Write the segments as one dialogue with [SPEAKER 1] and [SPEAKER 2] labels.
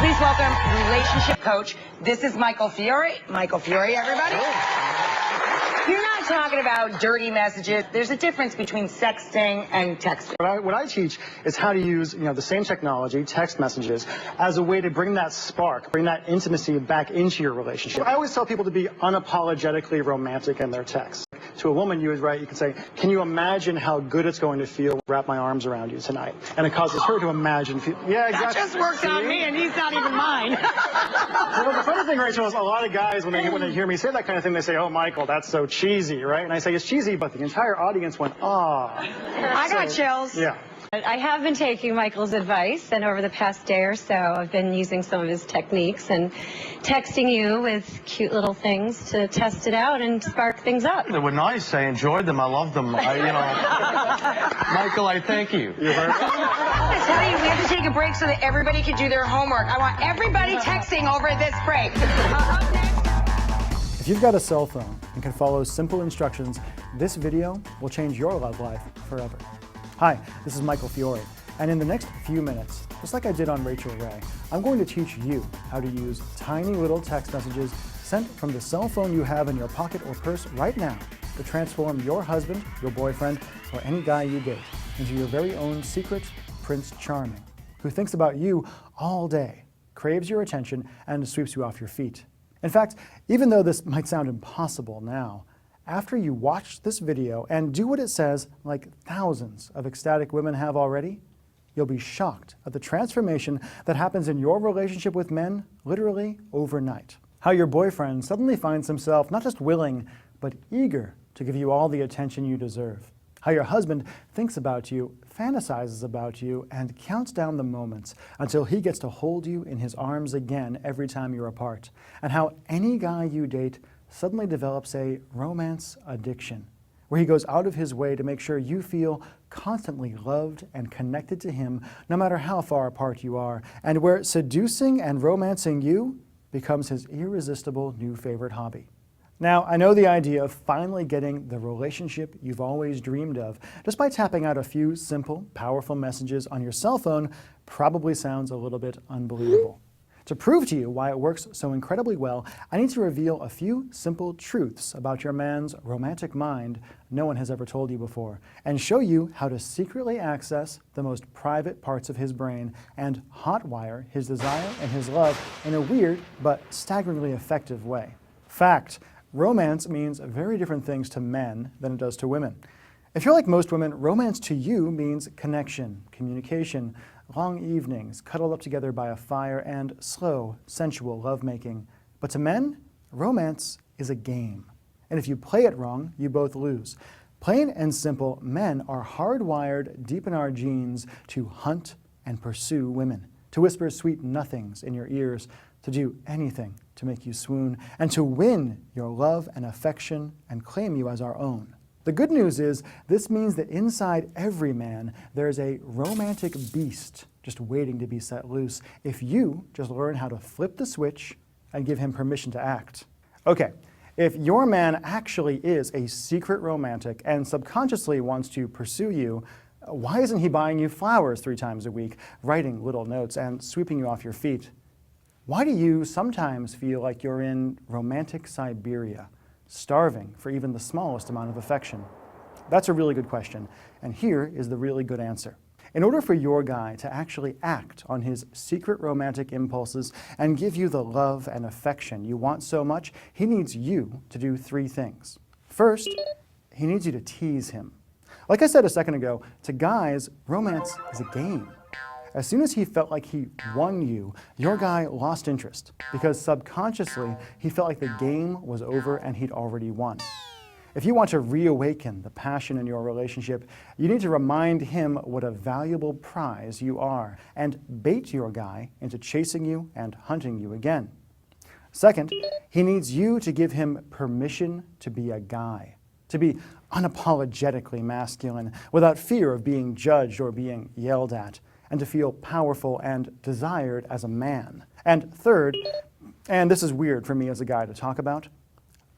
[SPEAKER 1] Please welcome relationship coach. This is Michael Fiore. Michael Fiore, everybody. You're not talking about dirty messages. There's a difference between sexting and texting.
[SPEAKER 2] What I teach is how to use, the same technology, text messages, as a way to bring that spark, bring that intimacy back into your relationship. I always tell people to be unapologetically romantic in their texts. To a woman, you can say, can you imagine how good it's going to feel to wrap my arms around you tonight? And it causes her to imagine. Yeah, exactly.
[SPEAKER 1] That just worked on me, and he's not even mine.
[SPEAKER 2] Well, the funny thing, Rachel, is a lot of guys, when they hear me say that kind of thing, they say, oh, Michael, that's so cheesy, right? And I say, it's cheesy, but the entire audience went, ah.
[SPEAKER 1] I got chills.
[SPEAKER 2] Yeah.
[SPEAKER 3] I have been taking Michael's advice, and over the past day or so, I've been using some of his techniques and texting you with cute little things to test it out and spark things up.
[SPEAKER 4] They were nice. I enjoyed them. I loved them. Michael, I thank you.
[SPEAKER 2] You heard?
[SPEAKER 1] I tell you, we have to take a break so that everybody can do their homework. I want everybody texting over this break. Up next.
[SPEAKER 5] If you've got a cell phone and can follow simple instructions, this video will change your love life forever. Hi, this is Michael Fiore, and in the next few minutes, just like I did on Rachel Ray, I'm going to teach you how to use tiny little text messages sent from the cell phone you have in your pocket or purse right now to transform your husband, your boyfriend, or any guy you date into your very own secret Prince Charming, who thinks about you all day, craves your attention, and sweeps you off your feet. In fact, even though this might sound impossible now, after you watch this video and do what it says, like thousands of ecstatic women have already, you'll be shocked at the transformation that happens in your relationship with men literally overnight. How your boyfriend suddenly finds himself not just willing, but eager to give you all the attention you deserve. How your husband thinks about you, fantasizes about you, and counts down the moments until he gets to hold you in his arms again every time you're apart. And how any guy you date suddenly develops a romance addiction, where he goes out of his way to make sure you feel constantly loved and connected to him, no matter how far apart you are, and where seducing and romancing you becomes his irresistible new favorite hobby. Now, I know the idea of finally getting the relationship you've always dreamed of just by tapping out a few simple, powerful messages on your cell phone probably sounds a little bit unbelievable. To prove to you why it works so incredibly well, I need to reveal a few simple truths about your man's romantic mind no one has ever told you before, and show you how to secretly access the most private parts of his brain and hotwire his desire and his love in a weird but staggeringly effective way. Fact: romance means very different things to men than it does to women. If you're like most women, romance to you means connection, communication, long evenings, cuddled up together by a fire, and slow, sensual lovemaking. But to men, romance is a game. And if you play it wrong, you both lose. Plain and simple, men are hardwired deep in our genes to hunt and pursue women, to whisper sweet nothings in your ears, to do anything to make you swoon, and to win your love and affection and claim you as our own. The good news is, this means that inside every man, there's a romantic beast just waiting to be set loose if you just learn how to flip the switch and give him permission to act. Okay, if your man actually is a secret romantic and subconsciously wants to pursue you, why isn't he buying you flowers 3 times a week, writing little notes, and sweeping you off your feet? Why do you sometimes feel like you're in romantic Siberia, starving for even the smallest amount of affection? That's a really good question, and here is the really good answer. In order for your guy to actually act on his secret romantic impulses and give you the love and affection you want so much, he needs you to do 3 things. First, he needs you to tease him. Like I said a second ago, to guys, romance is a game. As soon as he felt like he won you, your guy lost interest, because subconsciously he felt like the game was over and he'd already won. If you want to reawaken the passion in your relationship, you need to remind him what a valuable prize you are, and bait your guy into chasing you and hunting you again. Second, he needs you to give him permission to be a guy, to be unapologetically masculine, without fear of being judged or being yelled at, and to feel powerful and desired as a man. And third, and this is weird for me as a guy to talk about,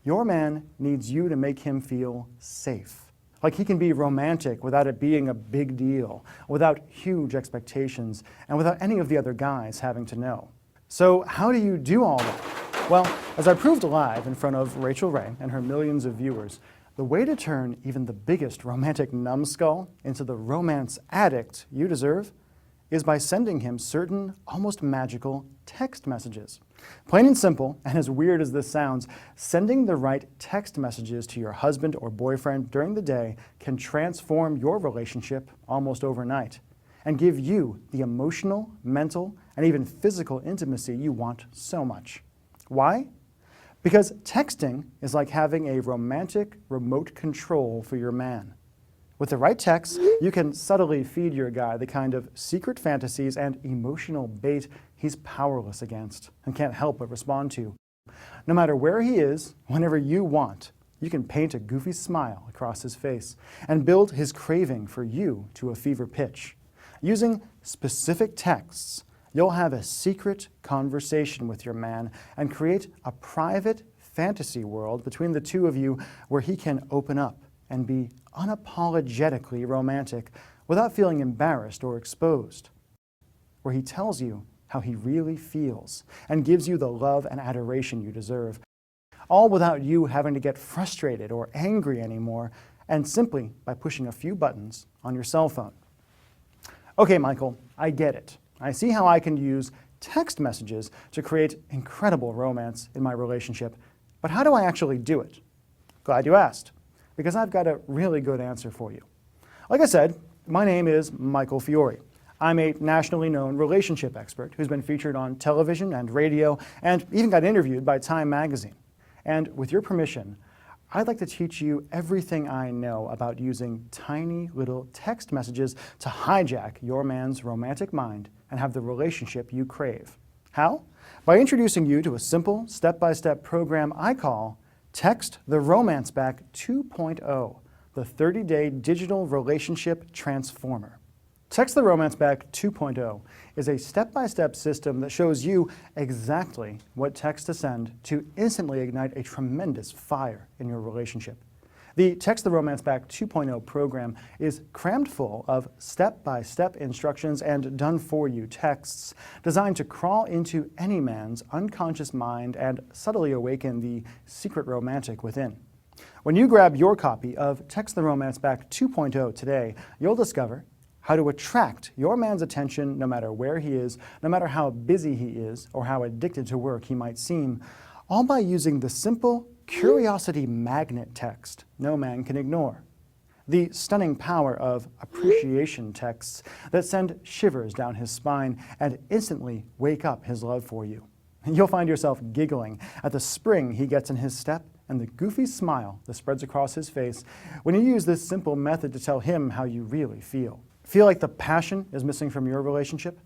[SPEAKER 5] your man needs you to make him feel safe. Like he can be romantic without it being a big deal, without huge expectations, and without any of the other guys having to know. So how do you do all that? Well, as I proved live in front of Rachel Ray and her millions of viewers, the way to turn even the biggest romantic numbskull into the romance addict you deserve is by sending him certain almost magical text messages. Plain and simple, and as weird as this sounds, sending the right text messages to your husband or boyfriend during the day can transform your relationship almost overnight and give you the emotional, mental, and even physical intimacy you want so much. Why? Because texting is like having a romantic remote control for your man. With the right text, you can subtly feed your guy the kind of secret fantasies and emotional bait he's powerless against and can't help but respond to. No matter where he is, whenever you want, you can paint a goofy smile across his face and build his craving for you to a fever pitch. Using specific texts, you'll have a secret conversation with your man and create a private fantasy world between the two of you where he can open up and be unapologetically romantic without feeling embarrassed or exposed. Where he tells you how he really feels and gives you the love and adoration you deserve, all without you having to get frustrated or angry anymore, and simply by pushing a few buttons on your cell phone. Okay, Michael, I get it. I see how I can use text messages to create incredible romance in my relationship, but how do I actually do it? Glad you asked, because I've got a really good answer for you. Like I said, my name is Michael Fiore. I'm a nationally known relationship expert who's been featured on television and radio and even got interviewed by Time magazine. And with your permission, I'd like to teach you everything I know about using tiny little text messages to hijack your man's romantic mind and have the relationship you crave. How? By introducing you to a simple step-by-step program I call Text the Romance Back 2.0, the 30-day digital relationship transformer. Text the Romance Back 2.0 is a step-by-step system that shows you exactly what text to send to instantly ignite a tremendous fire in your relationship. The Text the Romance Back 2.0 program is crammed full of step-by-step instructions and done-for-you texts designed to crawl into any man's unconscious mind and subtly awaken the secret romantic within. When you grab your copy of Text the Romance Back 2.0 today, you'll discover how to attract your man's attention no matter where he is, no matter how busy he is, or how addicted to work he might seem, all by using the simple curiosity magnet text no man can ignore. The stunning power of appreciation texts that send shivers down his spine and instantly wake up his love for you. You'll find yourself giggling at the spring he gets in his step and the goofy smile that spreads across his face when you use this simple method to tell him how you really feel. Feel like the passion is missing from your relationship?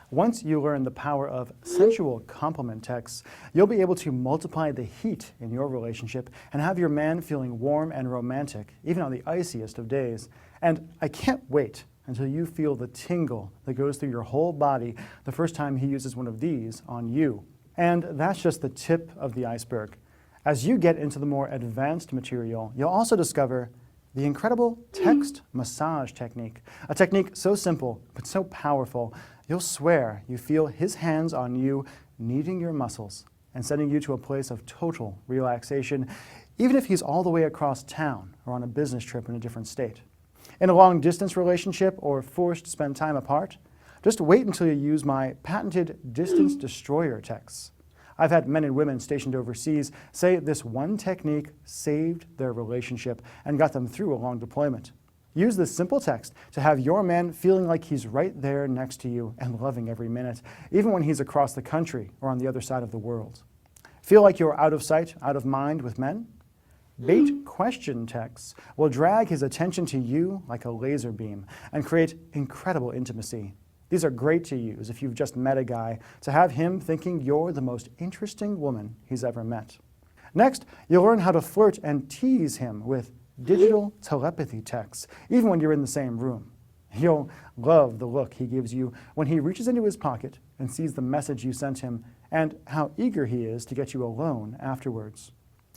[SPEAKER 5] Once you learn the power of sensual compliment texts, you'll be able to multiply the heat in your relationship and have your man feeling warm and romantic, even on the iciest of days. And I can't wait until you feel the tingle that goes through your whole body the first time he uses one of these on you. And that's just the tip of the iceberg. As you get into the more advanced material, you'll also discover the incredible text massage technique, a technique so simple but so powerful, you'll swear you feel his hands on you kneading your muscles and sending you to a place of total relaxation, even if he's all the way across town or on a business trip in a different state. In a long-distance relationship or forced to spend time apart, just wait until you use my patented distance destroyer texts. I've had men and women stationed overseas say this one technique saved their relationship and got them through a long deployment. Use this simple text to have your man feeling like he's right there next to you and loving every minute, even when he's across the country or on the other side of the world. Feel like you're out of sight, out of mind with men? Bait question texts will drag his attention to you like a laser beam and create incredible intimacy. These are great to use if you've just met a guy, to have him thinking you're the most interesting woman he's ever met. Next, you'll learn how to flirt and tease him with digital telepathy texts, even when you're in the same room. You'll love the look he gives you when he reaches into his pocket and sees the message you sent him, and how eager he is to get you alone afterwards.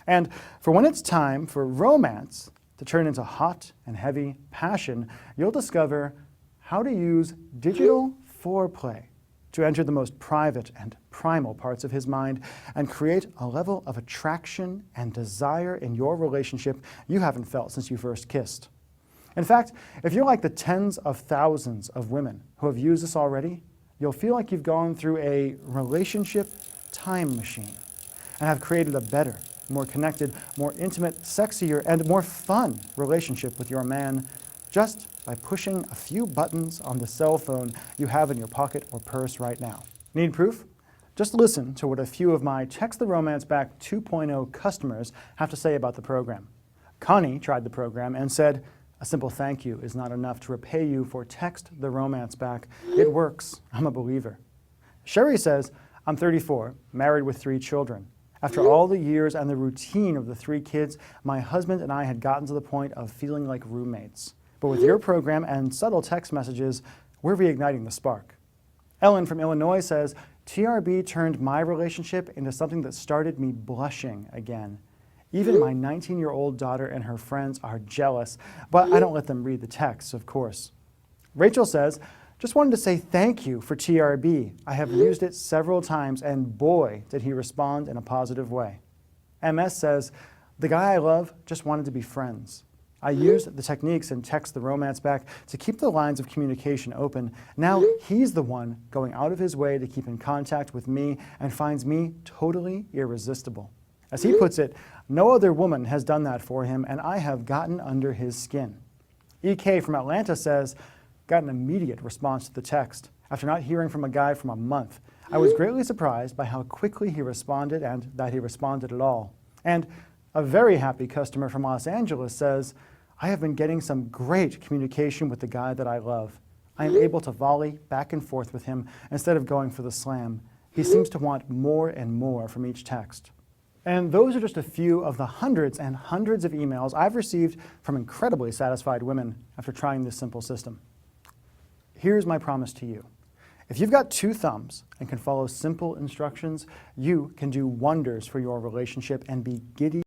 [SPEAKER 5] And for when it's time for romance to turn into hot and heavy passion, you'll discover how to use digital foreplay to enter the most private and primal parts of his mind and create a level of attraction and desire in your relationship you haven't felt since you first kissed. In fact, if you're like the tens of thousands of women who have used this already, you'll feel like you've gone through a relationship time machine and have created a better, more connected, more intimate, sexier, and more fun relationship with your man just by pushing a few buttons on the cell phone you have in your pocket or purse right now. Need proof? Just listen to what a few of my Text the Romance Back 2.0 customers have to say about the program. Connie tried the program and said, "A simple thank you is not enough to repay you for Text the Romance Back. It works. I'm a believer." Sherry says, "I'm 34, married with 3 children. After all the years and the routine of the 3 kids, my husband and I had gotten to the point of feeling like roommates. But with your program and subtle text messages, we're reigniting the spark." Ellen from Illinois says, "TRB turned my relationship into something that started me blushing again. Even my 19-year-old daughter and her friends are jealous, but I don't let them read the texts, of course." Rachel says, "Just wanted to say thank you for TRB. I have used it several times, and boy, did he respond in a positive way." MS says, "The guy I love just wanted to be friends. I used the techniques in Text the Romance Back to keep the lines of communication open. Now he's the one going out of his way to keep in contact with me and finds me totally irresistible. As he puts it, no other woman has done that for him, and I have gotten under his skin." EK from Atlanta says, "Got an immediate response to the text. After not hearing from a guy for a month, I was greatly surprised by how quickly he responded and that he responded at all." And a very happy customer from Los Angeles says, "I have been getting some great communication with the guy that I love. I am able to volley back and forth with him instead of going for the slam. He seems to want more and more from each text." And those are just a few of the hundreds and hundreds of emails I've received from incredibly satisfied women after trying this simple system. Here's my promise to you. If you've got 2 thumbs and can follow simple instructions, you can do wonders for your relationship and be giddy